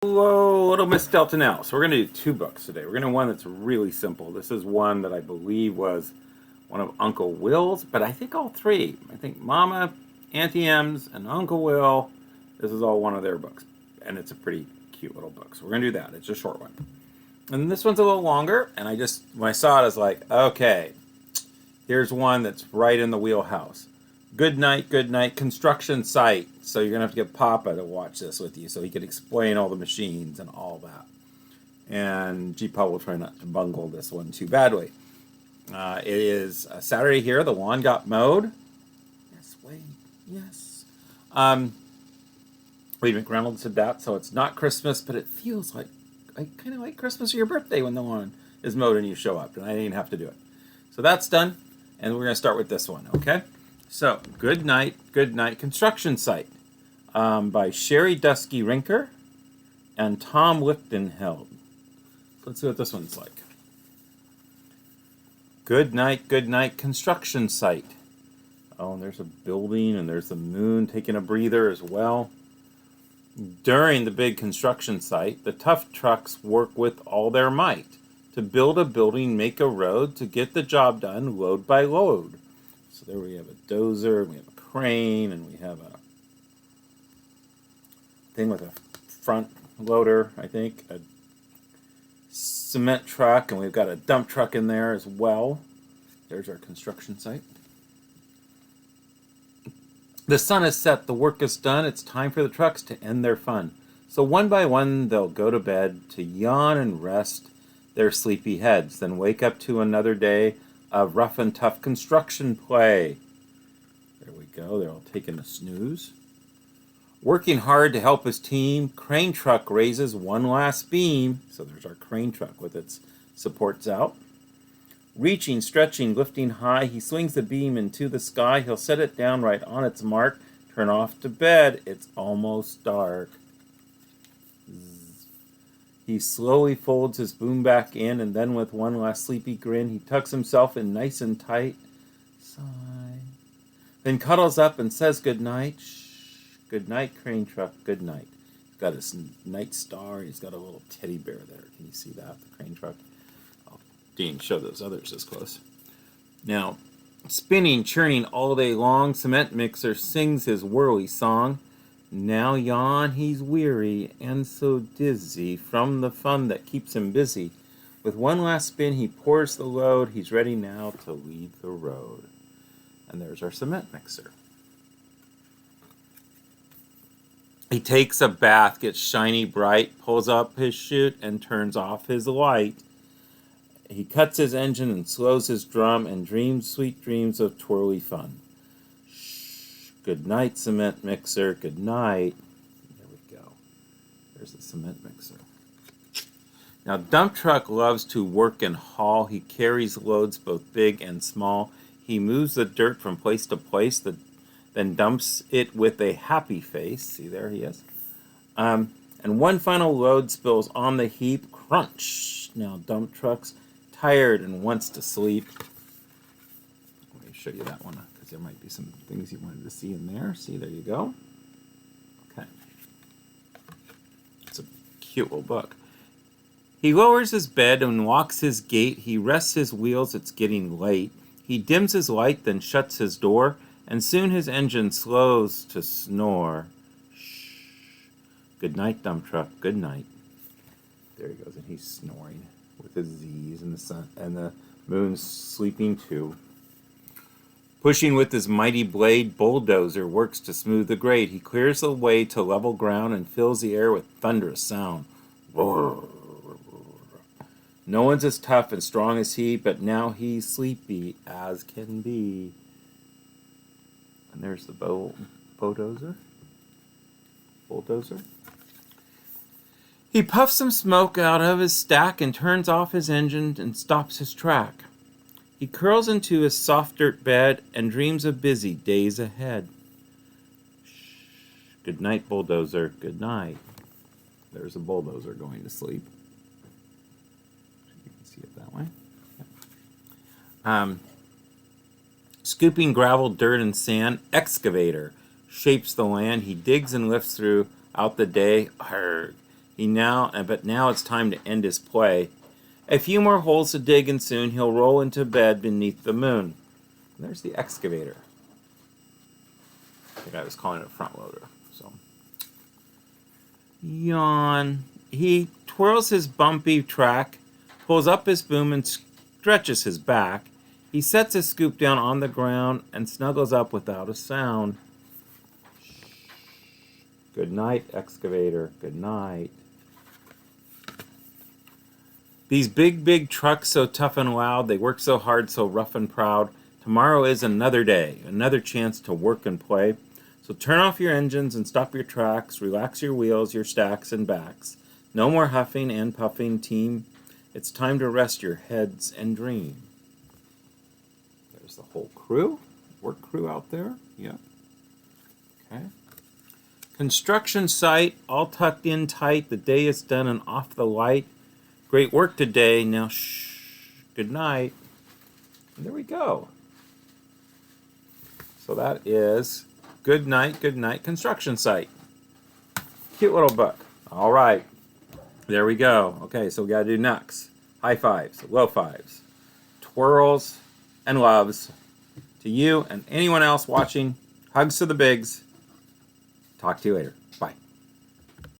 Hello, little Miss Delta now. So we're going to do two books today. We're going to do one that's really simple. This is one that I believe was one of Uncle Will's, but I think all three. I think Mama, Auntie M's, and Uncle Will, this is all one of their books. And it's a pretty cute little book. So we're going to do that. It's a short one. And this one's a little longer, and when I saw it, I was like, okay, here's one that's right in the wheelhouse. Goodnight, construction site. So you're going to have to get Papa to watch this with you so he can explain all the machines and all that. And G-Pub will try not to bungle this one too badly. It is Saturday here. The lawn got mowed. Yes, Wade. Yes. Wade McReynolds said that, so it's not Christmas, but it feels like kind of like Christmas or your birthday when the lawn is mowed and you show up, and I didn't have to do it. So that's done, and we're going to start with this one, okay? So, Goodnight, construction site by Sherri Duskey Rinker and Tom Lichtenheld. Let's see what this one's like. Goodnight, construction site. Oh, and there's a building, and there's the moon taking a breather as well. During the big construction site, the tough trucks work with all their might to build a building, make a road, to get the job done load by load. So there we have a dozer, and we have a crane, and we have a thing with a front loader, I think, a cement truck, and we've got a dump truck in there as well. There's our construction site. The sun is set, the work is done, it's time for the trucks to end their fun. So one by one they'll go to bed to yawn and rest their sleepy heads, then wake up to another day of rough and tough construction play. There we go, they're all taking a snooze. Working hard to help his team, crane truck raises one last beam. So there's our crane truck with its supports out. Reaching, stretching, lifting high, he swings the beam into the sky. He'll set it down right on its mark. Turn off to bed. It's almost dark. Zzz. He slowly folds his boom back in, and then with one last sleepy grin, he tucks himself in nice and tight. Sigh. Then cuddles up and says goodnight. Shh. Goodnight, crane truck, goodnight. He's got his night star. He's got a little teddy bear there. Can you see that, the crane truck? Didn't show those others this close. Now, spinning, churning all day long, cement mixer sings his whirly song. Now yawn, he's weary and so dizzy from the fun that keeps him busy. With one last spin, he pours the load. He's ready now to leave the road. And there's our cement mixer. He takes a bath, gets shiny bright, pulls up his chute, and turns off his light. He cuts his engine and slows his drum and dreams sweet dreams of twirly fun. Shh. Good night, cement mixer. Good night. There we go. There's the cement mixer. Now, dump truck loves to work and haul. He carries loads both big and small. He moves the dirt from place to place, then dumps it with a happy face. See, there he is. And one final load spills on the heap. Crunch. Now, dump truck's tired and wants to sleep. Let me show you that one because there might be some things you wanted to see in there. See, there you go. Okay. It's a cute little book. He lowers his bed and walks his gait. He rests his wheels, it's getting late. He dims his light, then shuts his door, and soon his engine slows to snore. Shh. Good night, dump truck. Good night. There he goes, and he's snoring with his Z's, and the sun and the moon's sleeping too. Pushing with his mighty blade, bulldozer works to smooth the grade. He clears the way to level ground and fills the air with thunderous sound. Roar. No one's as tough and strong as he, but now he's sleepy as can be. And there's the bulldozer. He puffs some smoke out of his stack and turns off his engine and stops his track. He curls into his soft dirt bed and dreams of busy days ahead. Shh. Good night, bulldozer. Good night. There's a bulldozer going to sleep. You can see it that way. Scooping gravel, dirt, and sand, excavator shapes the land. He digs and lifts throughout the day. Arrgh. But now it's time to end his play. A few more holes to dig, and soon he'll roll into bed beneath the moon. And there's the excavator. I think I was calling it a front loader. So, yawn. He twirls his bumpy track, pulls up his boom, and stretches his back. He sets his scoop down on the ground and snuggles up without a sound. Good night, excavator. Good night. These big trucks, so tough and loud, they work so hard, so rough and proud. Tomorrow is another day, another chance to work and play. So turn off your engines and stop your tracks, relax your wheels, your stacks and backs. No more huffing and puffing, team. It's time to rest your heads and dream. There's the whole crew, work crew out there. Yep. Okay. Construction site, all tucked in tight. The day is done and off the light. Great work today. Now, shh. Good night. And there we go. So that is Good Night Construction Site. Cute little book. All right. There we go. Okay, so we got to do knucks, high fives, low fives, twirls, and loves. To you and anyone else watching, hugs to the bigs. Talk to you later.